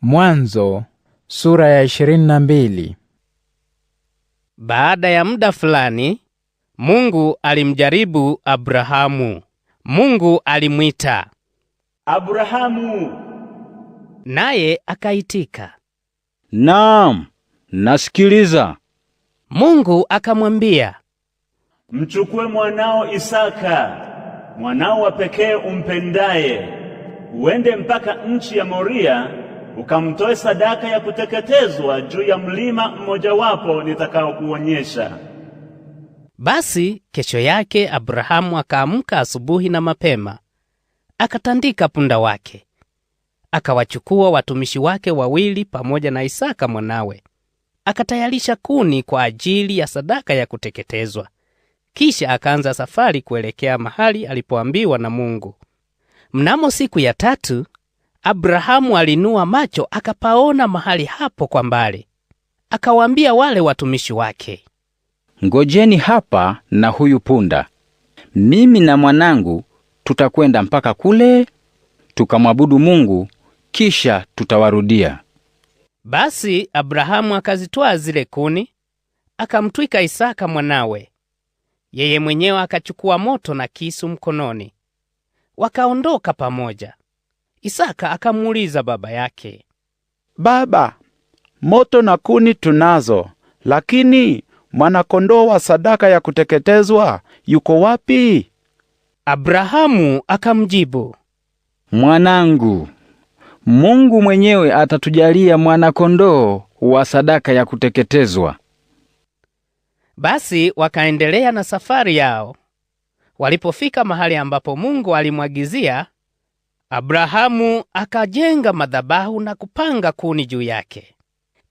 Mwanzo sura ya 22. Baada ya muda fulani, Mungu alimjaribu Abrahamu. Mungu alimwita, Abrahamu. Naye akaitika, Naam, nasikiliza. Mungu akamwambia, Mchukue mwanao Isaka, mwanao wa pekee umpendaye, uende mpaka nchi ya Moria, ukamtoe sadaka ya kuteketezwa juu ya mlima mmojawapo nitakaokuonyesha. Basi kesho yake Abrahamu akaamka asubuhi na mapema, akatandika punda wake, akawachukua watumishi wake wawili pamoja na Isaka mwanawe, akatayarisha kuni kwa ajili ya sadaka ya kuteketezwa. Kisha akaanza safari kuelekea mahali alipoambiwa na Mungu. Mnamo siku ya 3, Abrahamu alinua macho akapaona mahali hapo kwa mbali. Akawaambia wale watumishi wake, Ngojeni hapa na huyu punda. Mimi na mwanangu tutakwenda mpaka kule, tukamwabudu Mungu, kisha tutawarudia. Basi Abrahamu akazitoa zile kuni, akamtwika Isaka mwanawe. Yeye mwenyewe akachukua moto na kisu mkononi. Wakaondoka pamoja. Isaka akamuuliza baba yake, Baba, moto na kuni tunazo, lakini mwana-kondoo wa sadaka ya kuteketezwa yuko wapi? Abrahamu akamjibu, Mwanangu, Mungu mwenyewe atatujalia mwana-kondoo wa sadaka ya kuteketezwa. Basi wakaendelea na safari yao. Walipofika mahali ambapo Mungu alimwagizia, Abrahamu akajenga madhabahu na kupanga kuni juu yake.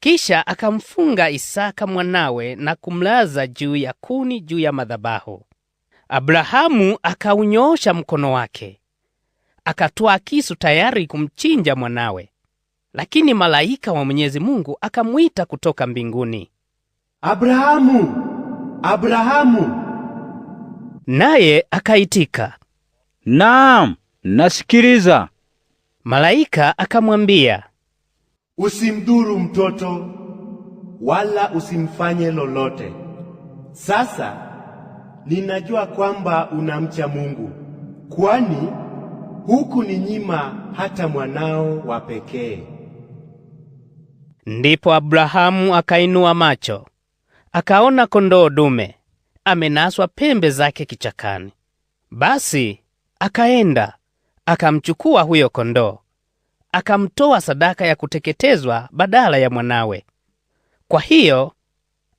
Kisha akamfunga Isaka mwanawe na kumlaza juu ya kuni juu ya madhabahu. Abrahamu akaunyoosha mkono wake, akatoa kisu tayari kumchinja mwanawe. Lakini malaika wa Mwenyezi Mungu akamwita kutoka mbinguni, Abrahamu, Abrahamu. Naye akaitika, Naam, nasikiliza. Malaika akamwambia, Usimdhuru mtoto wala usimfanye lolote. Sasa ninajua kwamba unamcha Mungu, kwani hukuninyima hata mwanao wa pekee. Ndipo Abrahamu akainua macho, akaona kondoo dume amenaswa pembe zake kichakani. Basi akaenda, akamchukua huyo kondoo, akamtoa sadaka ya kuteketezwa badala ya mwanawe. Kwa hiyo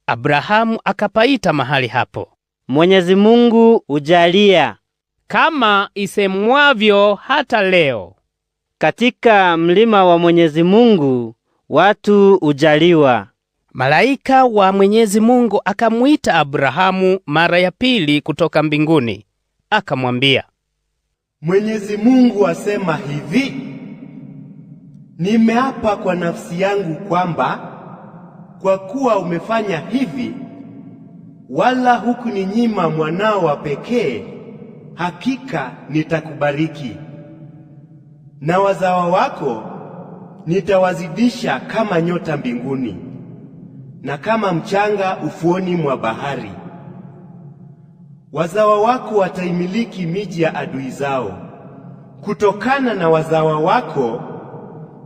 Abrahamu akapaita mahali hapo, Mwenyezi Mungu ujalia. kama isemwavyo hata leo, Katika mlima wa Mwenyezi Mungu watu ujaliwa. Malaika wa Mwenyezi Mungu akamwita Abrahamu mara ya pili kutoka mbinguni, akamwambia, Mwenyezi Mungu asema hivi, nimeapa kwa nafsi yangu kwamba kwa kuwa umefanya hivi, wala hukuninyima mwanao wa pekee, hakika nitakubariki, na wazawa wako nitawazidisha kama nyota mbinguni na kama mchanga ufuoni mwa bahari. Wazawa wako wataimiliki miji ya adui zao. Kutokana na wazawa wako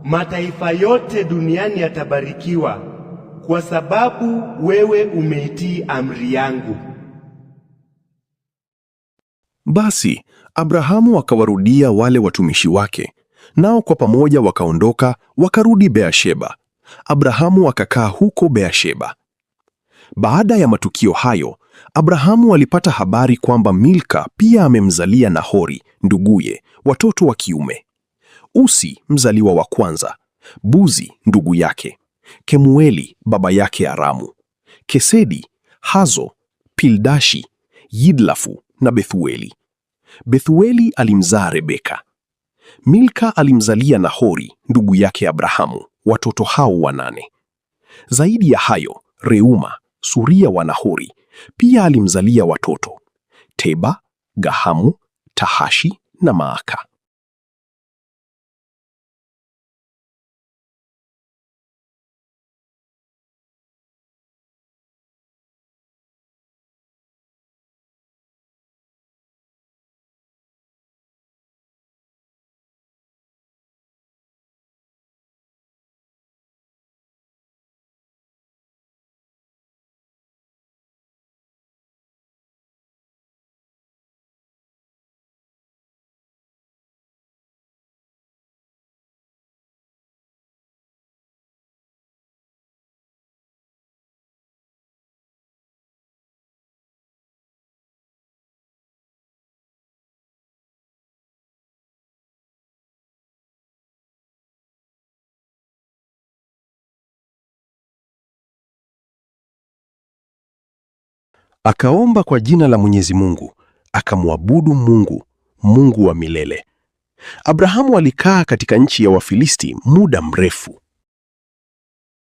mataifa yote duniani yatabarikiwa, kwa sababu wewe umeitii amri yangu. Basi Abrahamu akawarudia wale watumishi wake, nao kwa pamoja wakaondoka wakarudi Beersheba. Abrahamu akakaa huko Beersheba. Baada ya matukio hayo, Abrahamu alipata habari kwamba Milka pia amemzalia Nahori nduguye watoto wa kiume: Usi mzaliwa wa kwanza, Buzi ndugu yake, Kemueli baba yake Aramu, Kesedi, Hazo, Pildashi, Yidlafu na Bethueli. Bethueli alimzaa Rebeka. Milka alimzalia Nahori ndugu yake Abrahamu watoto hao 8. Zaidi ya hayo, Reuma, suria wa Nahori, pia alimzalia watoto: Teba, Gahamu, Tahashi na Maaka. Akaomba kwa jina la Mwenyezi Mungu, akamwabudu Mungu, Mungu wa milele. Abrahamu alikaa katika nchi ya Wafilisti muda mrefu.